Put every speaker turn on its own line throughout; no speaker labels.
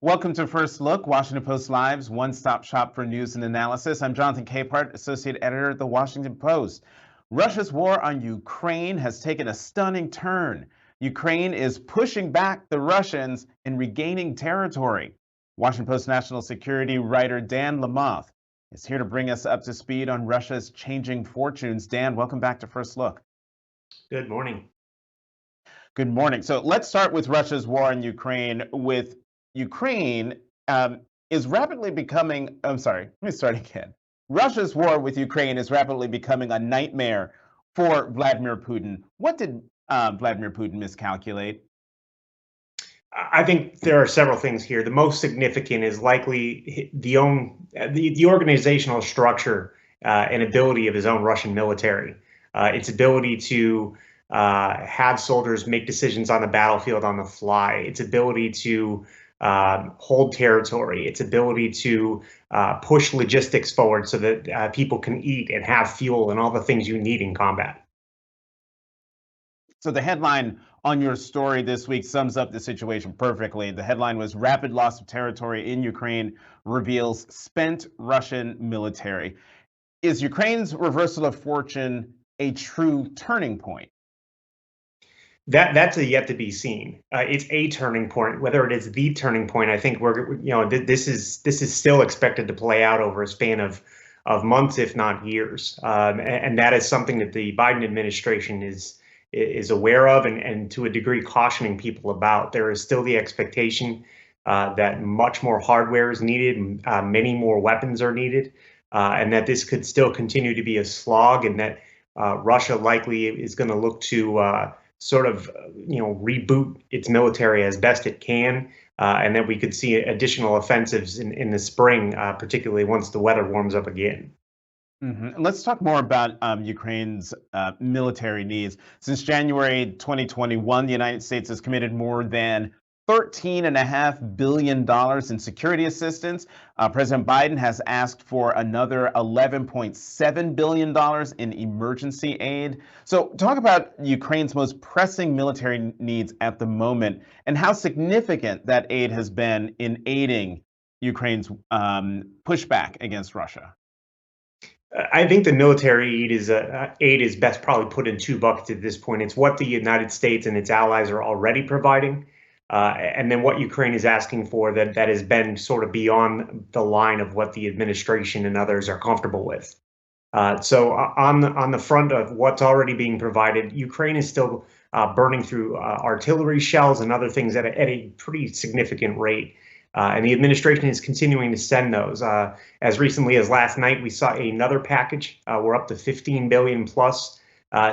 Welcome to First Look, Washington Post Live's one-stop shop for news and analysis. I'm Jonathan Capehart, Associate Editor at The Washington Post. Russia's war on Ukraine has taken a stunning turn. Ukraine is pushing back the Russians and regaining territory. Washington Post national security writer Dan Lamothe is here to bring us up to speed on Russia's changing fortunes. Dan, welcome back to First Look.
Good morning.
Good morning. So let's start with Russia's war on Ukraine. With Ukraine is rapidly becoming, I'm sorry, let me start again. Russia's war with Ukraine is rapidly becoming a nightmare for Vladimir Putin. What did Vladimir Putin miscalculate?
I think there are several things here. The most significant is likely the organizational structure and ability of his own Russian military. Its ability to have soldiers make decisions on the battlefield on the fly, its ability to hold territory, its ability to push logistics forward so that people can eat and have fuel and all the things you need in combat.
So the headline on your story this week sums up the situation perfectly. The headline was "Rapid Loss of Territory in Ukraine Reveals Spent Russian Military." Is Ukraine's reversal of fortune a true turning point?
That's a yet to be seen. It's a turning point. Whether it is the turning point, I think this is still expected to play out over a span of months, if not years, and that is something that the Biden administration is aware of and to a degree cautioning people about. There is still the expectation that much more hardware is needed, many more weapons are needed, and that this could still continue to be a slog, and that Russia likely is going to look to reboot its military as best it can, and that we could see additional offensives in the spring, particularly once the weather warms up again.
Mm-hmm. Let's talk more about Ukraine's military needs. Since January 2021, the United States has committed more than $13.5 billion in security assistance. President Biden has asked for another $11.7 billion in emergency aid. So talk about Ukraine's most pressing military needs at the moment and how significant that aid has been in aiding Ukraine's pushback against Russia.
I think the military aid is best probably put in two buckets at this point. It's what the United States and its allies are already providing, and then what Ukraine is asking for that has been sort of beyond the line of what the administration and others are comfortable with. So on the front of what's already being provided, Ukraine is still burning through artillery shells and other things at a pretty significant rate. And the administration is continuing to send those. As recently as last night, we saw another package. We're up to 15 billion plus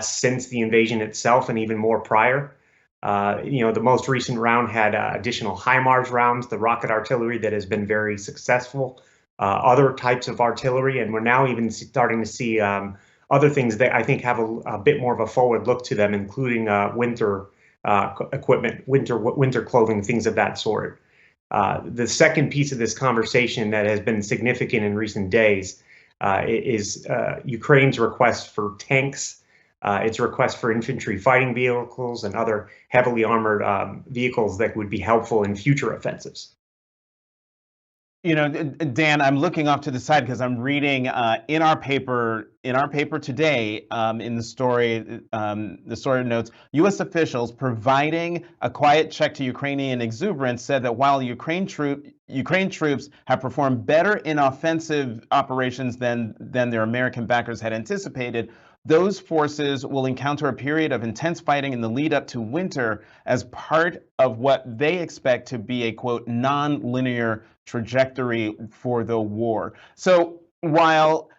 since the invasion itself, and even more prior. The most recent round had additional HIMARS rounds, the rocket artillery that has been very successful, other types of artillery, and we're now even starting to see other things that I think have a bit more of a forward look to them, including winter equipment, winter clothing, things of that sort. The second piece of this conversation that has been significant in recent days is Ukraine's request for tanks, its request for infantry fighting vehicles and other heavily armored vehicles that would be helpful in future offensives.
You know, Dan, I'm looking off to the side because I'm reading in our paper today, in the story notes, U.S. officials providing a quiet check to Ukrainian exuberance said that while Ukraine troops have performed better in offensive operations than their American backers had anticipated, those forces will encounter a period of intense fighting in the lead up to winter as part of what they expect to be a, quote, non-linear trajectory for the war. So while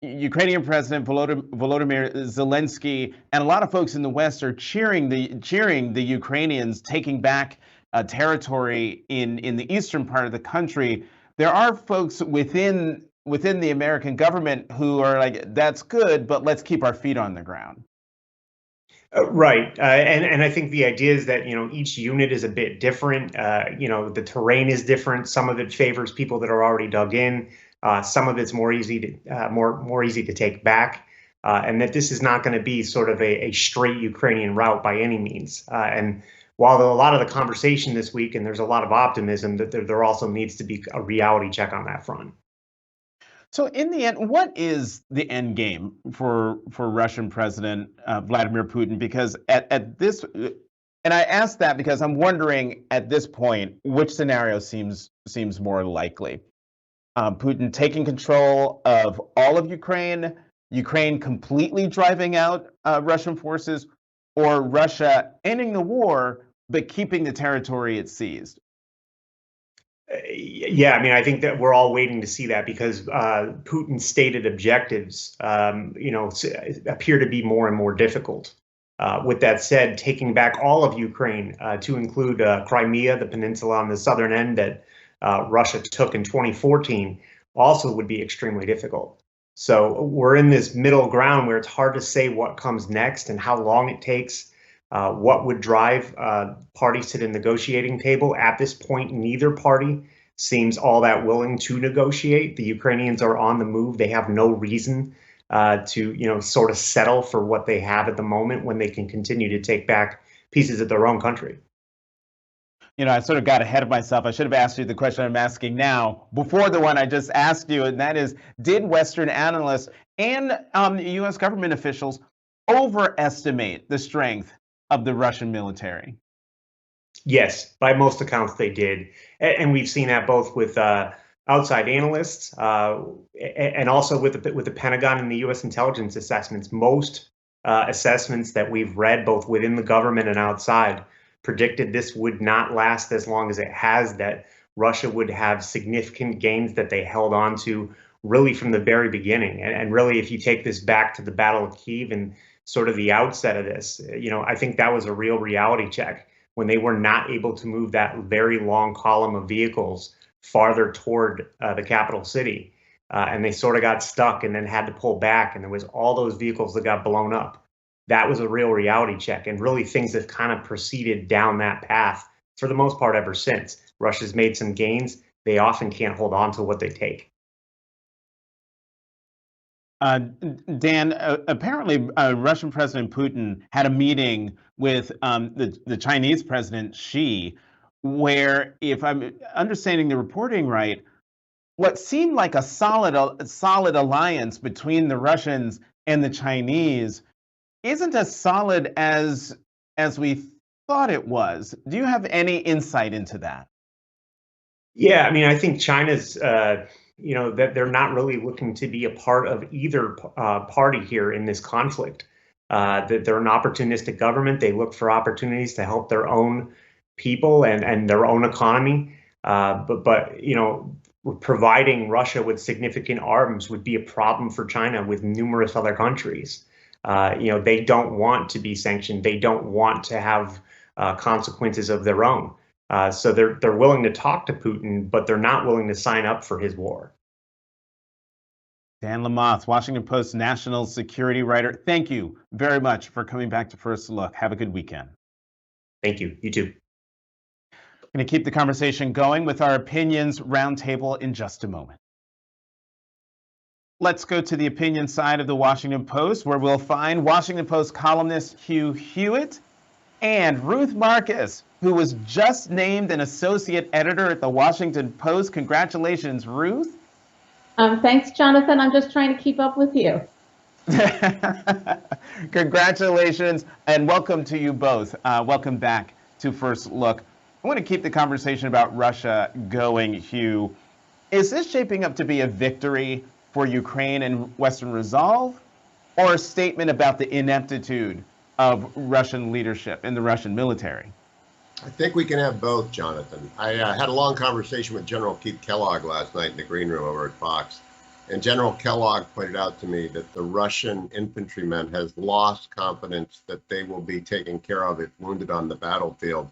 Ukrainian President Volodymyr Zelensky and a lot of folks in the West are cheering the Ukrainians taking back territory in the eastern part of the country, there are folks within the American government who are like, that's good, but let's keep our feet on the ground.
Right. And I think the idea is that, each unit is a bit different. The terrain is different. Some of it favors people that are already dug in. Some of it's more easy to take back. And that this is not going to be sort of a straight Ukrainian route by any means. And while a lot of the conversation this week, and there's a lot of optimism, that there also needs to be a reality check on that front.
So in the end, what is the end game for Russian President Vladimir Putin? Because at this, and I ask that because I'm wondering at this point which scenario seems more likely. Putin taking control of all of Ukraine, Ukraine completely driving out Russian forces, or Russia ending the war but keeping the territory it seized.
Yeah, I mean, I think that we're all waiting to see that because Putin's stated objectives, appear to be more and more difficult. With that said, taking back all of Ukraine to include Crimea, the peninsula on the southern end that Russia took in 2014, also would be extremely difficult. So we're in this middle ground where it's hard to say what comes next and how long it takes. What would drive parties to the negotiating table? At this point, neither party seems all that willing to negotiate. The Ukrainians are on the move. They have no reason to, sort of settle for what they have at the moment when they can continue to take back pieces of their own country.
I sort of got ahead of myself. I should have asked you the question I'm asking now before the one I just asked you, and that is, did Western analysts and U.S. government officials overestimate the strength of the Russian military?
Yes, by most accounts they did, and we've seen that both with outside analysts and also with the Pentagon and the U.S. intelligence assessments. Most assessments that we've read, both within the government and outside, predicted this would not last as long as it has, that Russia would have significant gains that they held on to really from the very beginning. And really, if you take this back to the Battle of Kyiv and sort of the outset of this, I think that was a real reality check when they were not able to move that very long column of vehicles farther toward the capital city. And they sort of got stuck and then had to pull back. And there was all those vehicles that got blown up. That was a real reality check. And really things have kind of proceeded down that path for the most part ever since. Russia's made some gains. They often can't hold on to what they take.
Dan, apparently Russian President Putin had a meeting with the Chinese President Xi, where, if I'm understanding the reporting right, what seemed like a solid alliance between the Russians and the Chinese isn't as solid as we thought it was. Do you have any insight into that?
Yeah, I mean, I think China's, that they're not really looking to be a part of either party here in this conflict. That they're an opportunistic government. They look for opportunities to help their own people and their own economy. But providing Russia with significant arms would be a problem for China with numerous other countries. They don't want to be sanctioned. They don't want to have consequences of their own. So they're willing to talk to Putin, but they're not willing to sign up for his war.
Dan Lamothe, Washington Post national security writer, thank you very much for coming back to First Look. Have a good weekend.
Thank you. You too.
I'm going to keep the conversation going with our opinions roundtable in just a moment. Let's go to the opinion side of the Washington Post, where we'll find Washington Post columnist Hugh Hewitt and Ruth Marcus, who was just named an associate editor at the Washington Post. Congratulations, Ruth.
Thanks, Jonathan. I'm just trying to keep up with you.
Congratulations, and welcome to you both. Welcome back to First Look. I want to keep the conversation about Russia going, Hugh. Is this shaping up to be a victory for Ukraine and Western resolve, or a statement about the ineptitude of Russian leadership and the Russian military?
I think we can have both, Jonathan. I had a long conversation with General Keith Kellogg last night in the green room over at Fox. And General Kellogg pointed out to me that the Russian infantrymen has lost confidence that they will be taken care of if wounded on the battlefield.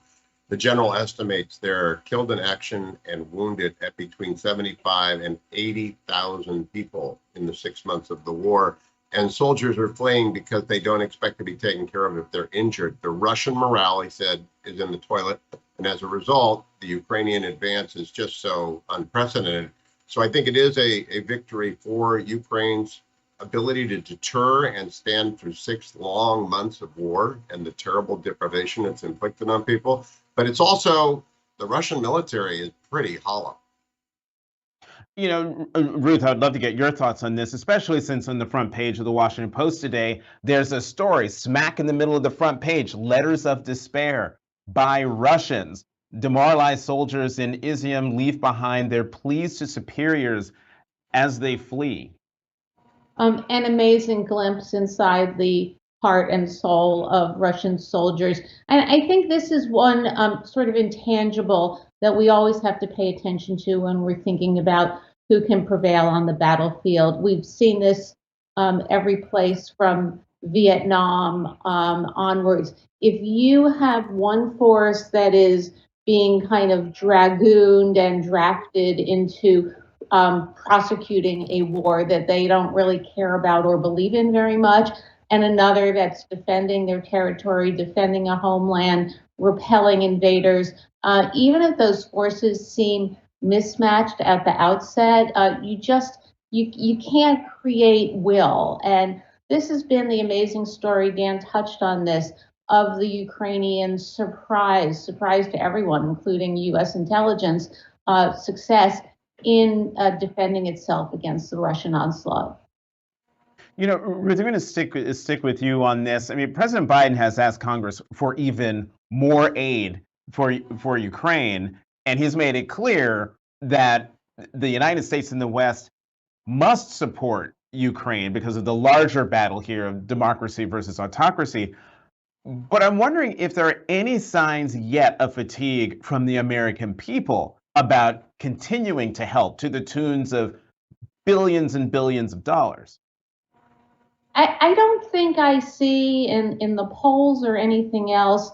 The general estimates they're killed in action and wounded at between 75 and 80,000 people in the 6 months of the war. And soldiers are fleeing because they don't expect to be taken care of if they're injured. The Russian morale, he said, is in the toilet. And as a result, the Ukrainian advance is just so unprecedented. So I think it is a victory for Ukraine's ability to deter and stand through 6 long months of war and the terrible deprivation it's inflicted on people. But it's also, the Russian military is pretty hollow.
You know, Ruth, I'd love to get your thoughts on this, especially since on the front page of the Washington Post today, there's a story smack in the middle of the front page, letters of despair by Russians. Demoralized soldiers in Izium leave behind their pleas to superiors as they flee.
An amazing glimpse inside the heart and soul of Russian soldiers. And I think this is one sort of intangible that we always have to pay attention to when we're thinking about who can prevail on the battlefield. We've seen this every place from Vietnam onwards. If you have one force that is being kind of dragooned and drafted into prosecuting a war that they don't really care about or believe in very much, and another that's defending their territory, defending a homeland, repelling invaders. Even if those forces seem mismatched at the outset, you can't create will. And this has been the amazing story, Dan touched on this, of the Ukrainian surprise to everyone, including U.S. intelligence, success in defending itself against the Russian onslaught.
You know, Ruth, I'm going to stick with you on this. I mean, President Biden has asked Congress for even more aid for Ukraine, and he's made it clear that the United States and the West must support Ukraine because of the larger battle here of democracy versus autocracy. But I'm wondering if there are any signs yet of fatigue from the American people about continuing to help to the tunes of billions and billions of dollars.
I don't think I see in the polls or anything else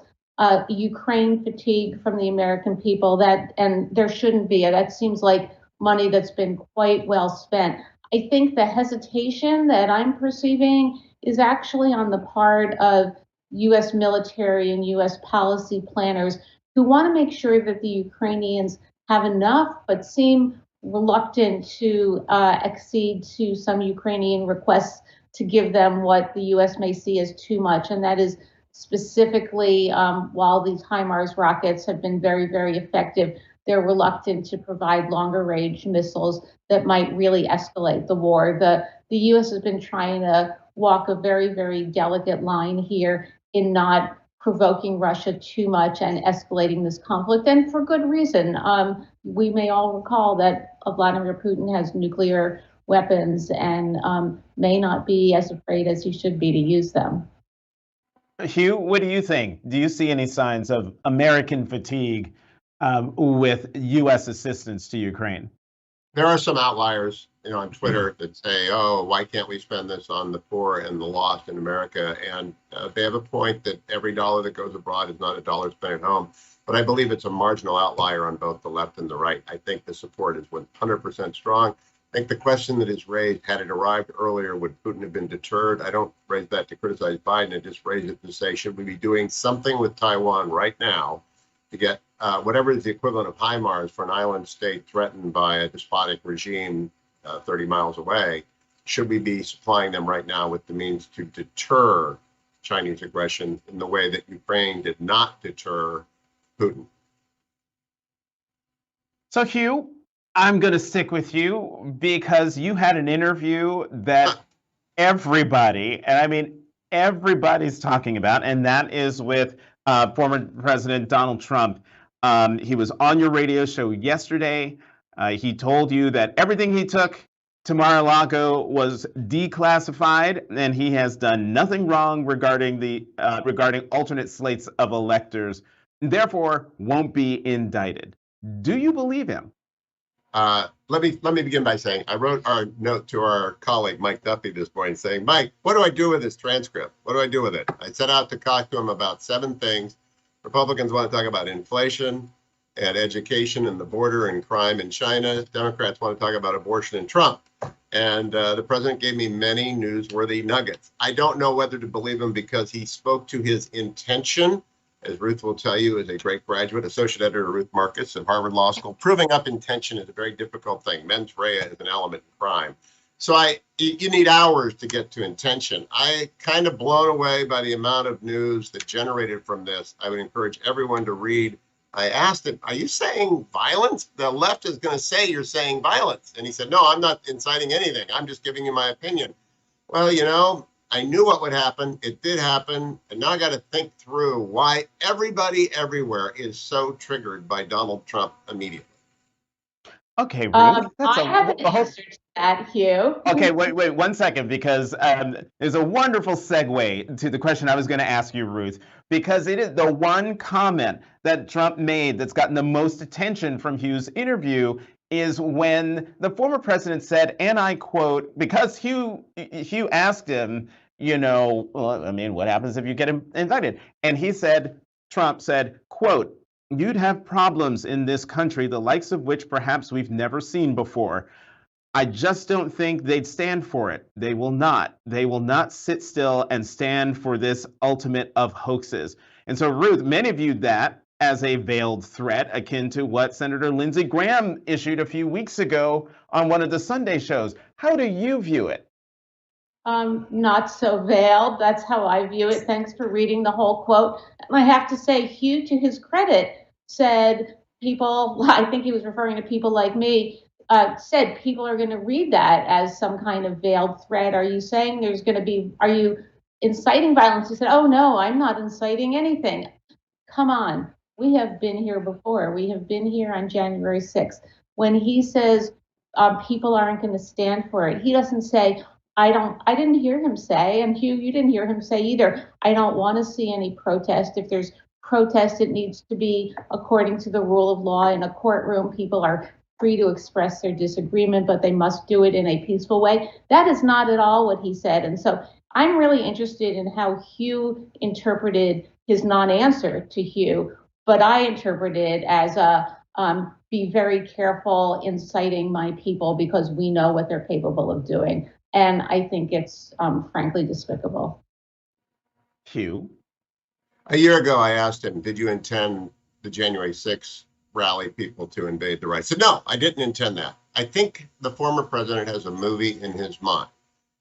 Ukraine fatigue from the American people, and there shouldn't be. That seems like money that's been quite well spent. I think the hesitation that I'm perceiving is actually on the part of U.S. military and U.S. policy planners who want to make sure that the Ukrainians have enough, but seem reluctant to accede to some Ukrainian requests to give them what the U.S. may see as too much, and that is specifically while these HIMARS rockets have been very, very effective, they're reluctant to provide longer range missiles that might really escalate the war. The U.S. has been trying to walk a very, very delicate line here in not provoking Russia too much and escalating this conflict, and for good reason. We may all recall that Vladimir Putin has nuclear weapons and may not be as afraid as he should be to use them.
Hugh, what do you think? Do you see any signs of American fatigue with U.S. assistance to Ukraine?
There are some outliers, on Twitter that say, "Oh, why can't we spend this on the poor and the lost in America?" And they have a point that every dollar that goes abroad is not a dollar spent at home. But I believe it's a marginal outlier on both the left and the right. I think the support is 100% strong. I think the question that is raised, had it arrived earlier, would Putin have been deterred? I don't raise that to criticize Biden. I just raise it to say, should we be doing something with Taiwan right now to get whatever is the equivalent of HIMARS for an island state threatened by a despotic regime 30 miles away? Should we be supplying them right now with the means to deter Chinese aggression in the way that Ukraine did not deter Putin?
So, Hugh, I'm going to stick with you because you had an interview that everybody, and I mean everybody's talking about, and that is with former President Donald Trump. He was on your radio show yesterday. He told you that everything he took to Mar-a-Lago was declassified, and he has done nothing wrong regarding alternate slates of electors, therefore won't be indicted. Do you believe him?
Let me begin by saying I wrote our note to our colleague Mike Duffy this morning saying, "Mike, what do I do with this transcript? What do I do with it?" I set out to talk to him about 7 things. Republicans want to talk about inflation and education and the border and crime in China. Democrats want to talk about abortion and Trump. And the president gave me many newsworthy nuggets. I don't know whether to believe him because he spoke to his intention, as Ruth will tell you, is a great graduate, Associate Editor Ruth Marcus of Harvard Law School. Proving up intention is a very difficult thing. Mens rea is an element in crime. So you need hours to get to intention. I kind of blown away by the amount of news that generated from this. I would encourage everyone to read. I asked him, are you saying violence? The left is going to say you're saying violence. And he said, no, I'm not inciting anything. I'm just giving you my opinion. Well, I knew what would happen. It did happen. And now I got to think through why everybody everywhere is so triggered by Donald Trump immediately.
Okay, Ruth.
I have an answer to that, Hugh.
Okay, wait 1 second, because there's a wonderful segue to the question I was going to ask you, Ruth, because it is the one comment that Trump made that's gotten the most attention from Hugh's interview is when the former president said, and I quote, because Hugh asked him, well, I mean, what happens if you get indicted? And he said, Trump said, quote, you'd have problems in this country, the likes of which perhaps we've never seen before. I just don't think they'd stand for it. They will not. They will not sit still and stand for this ultimate of hoaxes. And so, Ruth, many viewed that as a veiled threat akin to what Senator Lindsey Graham issued a few weeks ago on one of the Sunday shows. How do you view it?
Not so veiled. That's how I view it. Thanks for reading the whole quote. And I have to say, Hugh, to his credit, said people, I think he was referring to people like me, said people are going to read that as some kind of veiled threat. Are you saying are you inciting violence? He said, oh, no, I'm not inciting anything. Come on. We have been here before. We have been here on January 6th. When he says people aren't going to stand for it, he doesn't say, I didn't hear him say, and Hugh, you didn't hear him say either, I don't want to see any protest. If there's protest, it needs to be according to the rule of law. In a courtroom, people are free to express their disagreement, but they must do it in a peaceful way. That is not at all what he said. And so I'm really interested in how Hugh interpreted his non-answer to Hugh, but I interpret it as be very careful inciting my people because we know what they're capable of doing. And I think it's frankly despicable.
Hugh?
A year ago, I asked him, did you intend the January 6th rally people to invade the right? He said, no, I didn't intend that. I think the former president has a movie in his mind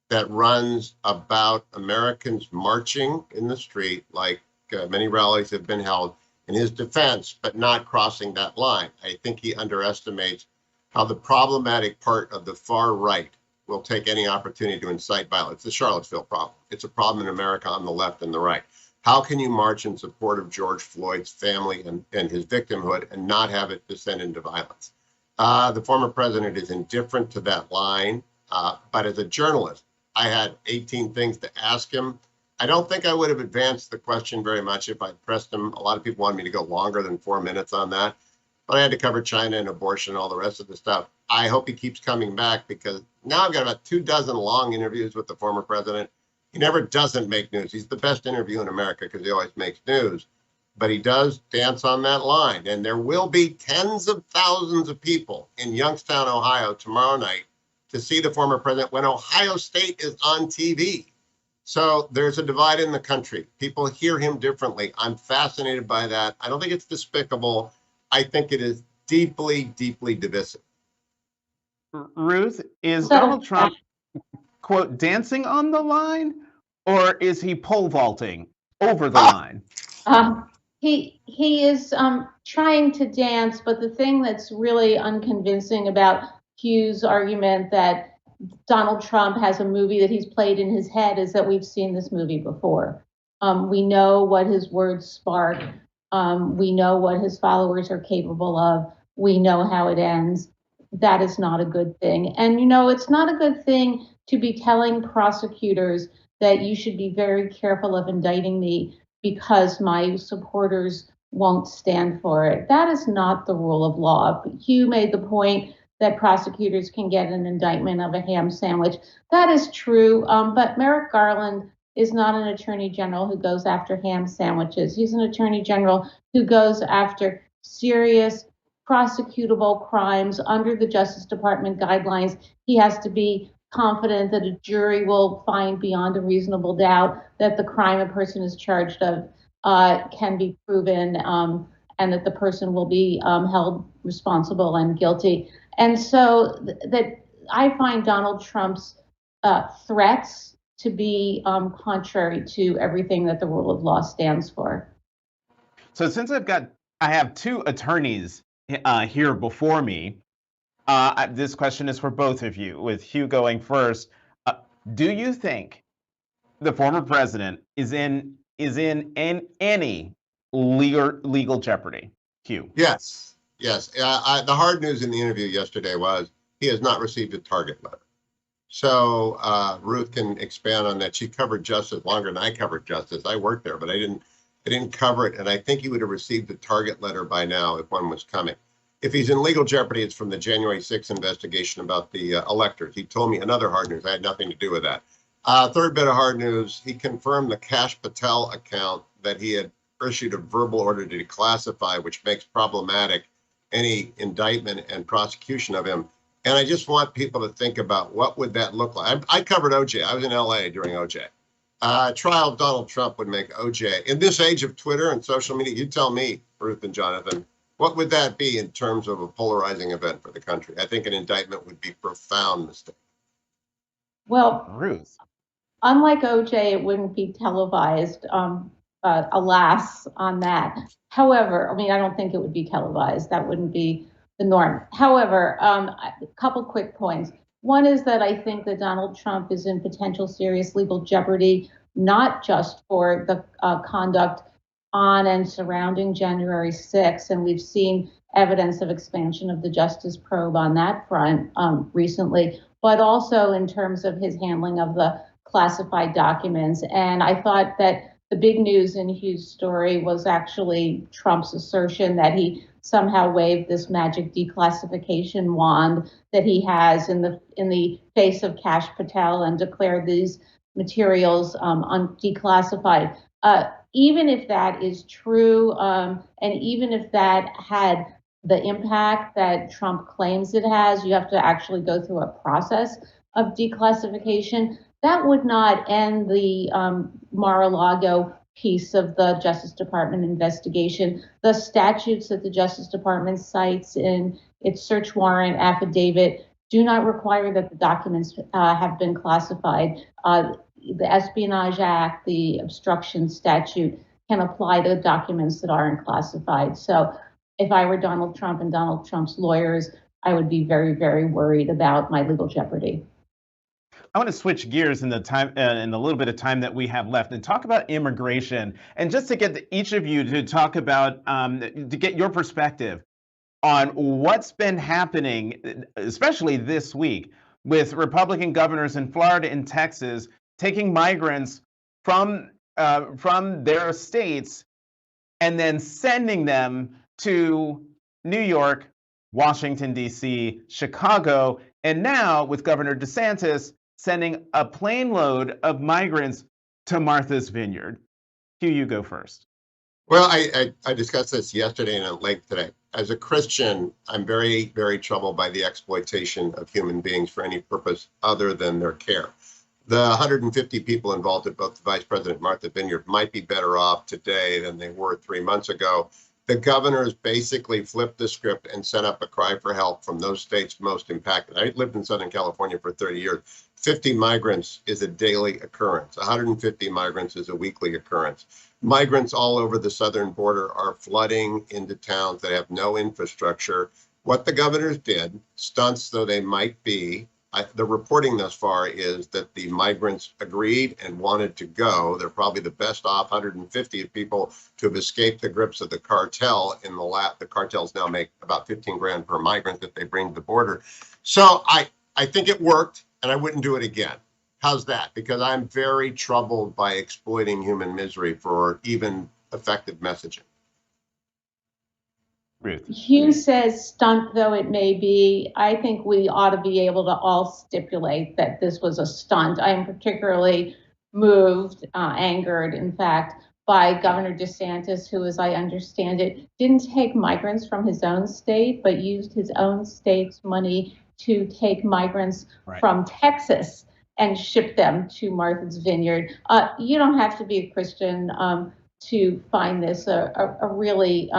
that runs about Americans marching in the street, like many rallies have been held, in his defense, but not crossing that line. I think he underestimates how the problematic part of the far right will take any opportunity to incite violence. The Charlottesville problem. It's a problem in America on the left and the right. How can you march in support of George Floyd's family and his victimhood and not have it descend into violence? The former president is indifferent to that line, but as a journalist, I had 18 things to ask him. I don't think I would have advanced the question very much if I pressed him. A lot of people wanted me to go longer than 4 minutes on that, but I had to cover China and abortion and all the rest of the stuff. I hope he keeps coming back because now I've got about 24 long interviews with the former president. He never doesn't make news. He's the best interview in America because he always makes news, but he does dance on that line. And there will be tens of thousands of people in Youngstown, Ohio tomorrow night to see the former president when Ohio State is on TV. So there's a divide in the country. People hear him differently. I'm fascinated by that. I don't think it's despicable. I think it is deeply, deeply divisive.
Ruth, is Donald Trump, quote, dancing on the line, or is he pole vaulting over the line?
He is trying to dance, but the thing that's really unconvincing about Hugh's argument that Donald Trump has a movie that he's played in his head is that we've seen this movie before. We know what his words spark. We know what his followers are capable of. We know how it ends. That is not a good thing. And, it's not a good thing to be telling prosecutors that you should be very careful of indicting me because my supporters won't stand for it. That is not the rule of law. Hugh made the point that prosecutors can get an indictment of a ham sandwich. That is true, but Merrick Garland is not an attorney general who goes after ham sandwiches. He's an attorney general who goes after serious prosecutable crimes under the Justice Department guidelines. He has to be confident that a jury will find beyond a reasonable doubt that the crime a person is charged of can be proven and that the person will be held responsible and guilty. And so that I find Donald Trump's threats to be contrary to everything that the rule of law stands for.
So since I have two attorneys here before me, this question is for both of you, with Hugh going first. Do you think the former president is in any legal jeopardy? Hugh.
Yes, yes. The hard news in the interview yesterday was he has not received a target letter. So Ruth can expand on that. She covered justice longer than I covered justice. I worked there, but I didn't cover it. And I think he would have received a target letter by now if one was coming. If he's in legal jeopardy, it's from the January 6th investigation about the electors. He told me another hard news. I had nothing to do with that. Third bit of hard news, he confirmed the Cash Patel account that he had issued a verbal order to declassify, which makes problematic any indictment and prosecution of him. And I just want people to think about what would that look like. I covered OJ. I was in LA during OJ. Trial of Donald Trump would make OJ. In this age of Twitter and social media, you tell me, Ruth and Jonathan, what would that be in terms of a polarizing event for the country? I think an indictment would be a profound mistake.
Well,
Ruth.
Unlike OJ, it wouldn't be televised. Alas, on that. However, I mean, I don't think it would be televised. That wouldn't be the norm. However, a couple quick points. One is that I think that Donald Trump is in potential serious legal jeopardy, not just for the conduct on and surrounding January 6th, and we've seen evidence of expansion of the justice probe on that front recently, but also in terms of his handling of the classified documents. And I thought that the big news in Hugh's story was actually Trump's assertion that he somehow waved this magic declassification wand that he has in the face of Cash Patel and declared these materials declassified. Even if that is true, and even if that had the impact that Trump claims it has, you have to actually go through a process of declassification. That would not end the Mar-a-Lago piece of the Justice Department investigation. The statutes that the Justice Department cites in its search warrant affidavit do not require that the documents have been classified. The Espionage Act, the obstruction statute, can apply to documents that aren't classified. So if I were Donald Trump and Donald Trump's lawyers, I would be very, very worried about my legal jeopardy.
I want to switch gears in the time in the little bit of time that we have left and talk about immigration, and just to get each of you to talk about to get your perspective on what's been happening, especially this week, with Republican governors in Florida and Texas taking migrants from their states and then sending them to New York, Washington, D.C., Chicago, and now with Governor DeSantis sending a plane load of migrants to Martha's Vineyard. Hugh, you go first.
Well, I discussed this yesterday and at length today. As a Christian, I'm very, very troubled by the exploitation of human beings for any purpose other than their care. The 150 people involved at both the Vice President Martha Vineyard might be better off today than they were 3 months ago. The governors basically flipped the script and set up a cry for help from those states most impacted. I lived in Southern California for 30 years. 50 migrants is a daily occurrence. 150 migrants is a weekly occurrence. Migrants all over the southern border are flooding into towns that have no infrastructure. What the governors did, stunts though they might be, the reporting thus far is that the migrants agreed and wanted to go. They're probably the best off 150 people to have escaped the grips of the cartel. The cartels now make about 15 grand per migrant that they bring to the border. So I think it worked, and I wouldn't do it again. How's that? Because I'm very troubled by exploiting human misery for even effective messaging.
Ruth.
Hugh says, stunt though it may be, I think we ought to be able to all stipulate that this was a stunt. I am particularly moved, angered, in fact, by Governor DeSantis, who, as I understand it, didn't take migrants from his own state, but used his own state's money to take migrants from Texas and ship them to Martha's Vineyard. You don't have to be a Christian to find this a really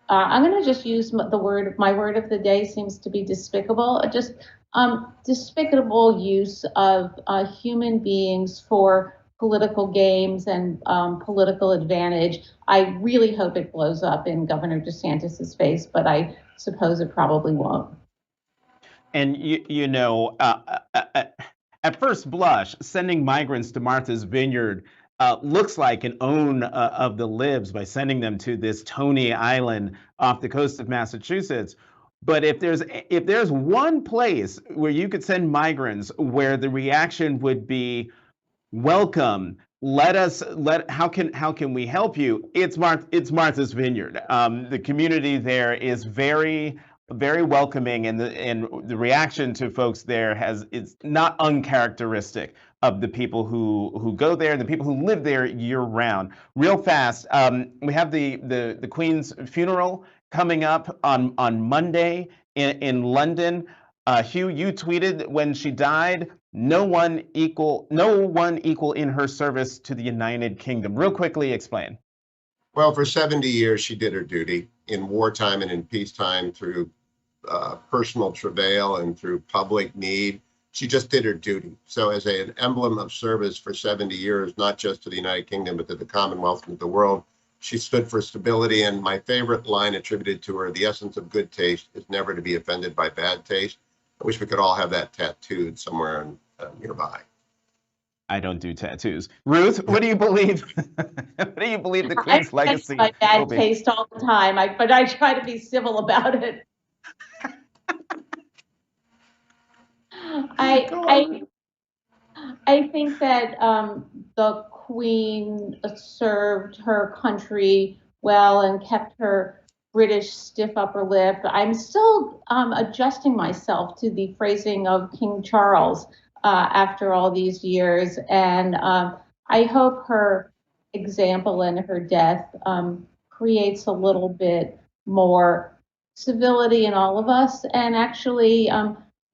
I'm going to just use my word of the day seems to be despicable. Just despicable use of human beings for political games and political advantage. I really hope it blows up in Governor DeSantis's face, but I suppose it probably won't.
And at first blush, sending migrants to Martha's Vineyard looks like an own of the libs by sending them to this Tony Island off the coast of Massachusetts. But if there's one place where you could send migrants where the reaction would be welcome, how can we help you? It's Martha's Vineyard. The community there is very welcoming, and the reaction to folks there is not uncharacteristic of the people who go there, the people who live there year round. Real fast, we have the Queen's funeral coming up on Monday in London. Hugh, you tweeted when she died, no one equal in her service to the United Kingdom. Real quickly, explain.
Well, for 70 years, she did her duty in wartime and in peacetime through personal travail and through public need. She just did her duty. So as an emblem of service for 70 years, not just to the United Kingdom, but to the Commonwealth and to the world, she stood for stability. And my favorite line attributed to her, the essence of good taste is never to be offended by bad taste. I wish we could all have that tattooed somewhere nearby.
I don't do tattoos. Ruth, what do you believe? What do you believe the Queen's legacy
my bad
will be?
taste all the time, but I try to be civil about it. I think that the Queen served her country well and kept her British stiff upper lip. I'm still adjusting myself to the phrasing of King Charles after all these years, and I hope her example and her death creates a little bit more civility in all of us, and actually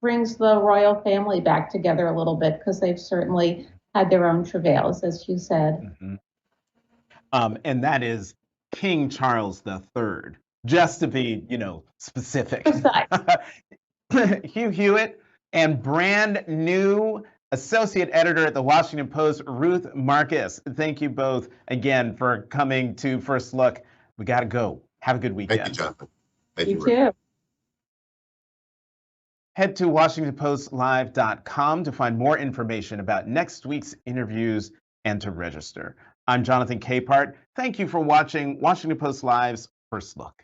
brings the royal family back together a little bit, because they've certainly had their own travails, as you said.
Mm-hmm. And that is King Charles III, just to be, specific. Hugh Hewitt and brand new associate editor at the Washington Post, Ruth Marcus. Thank you both again for coming to First Look. We got to go. Have a good weekend.
Thank you, Jonathan. Thank
You too.
Head to WashingtonPostLive.com to find more information about next week's interviews and to register. I'm Jonathan Capehart. Thank you for watching Washington Post Live's First Look.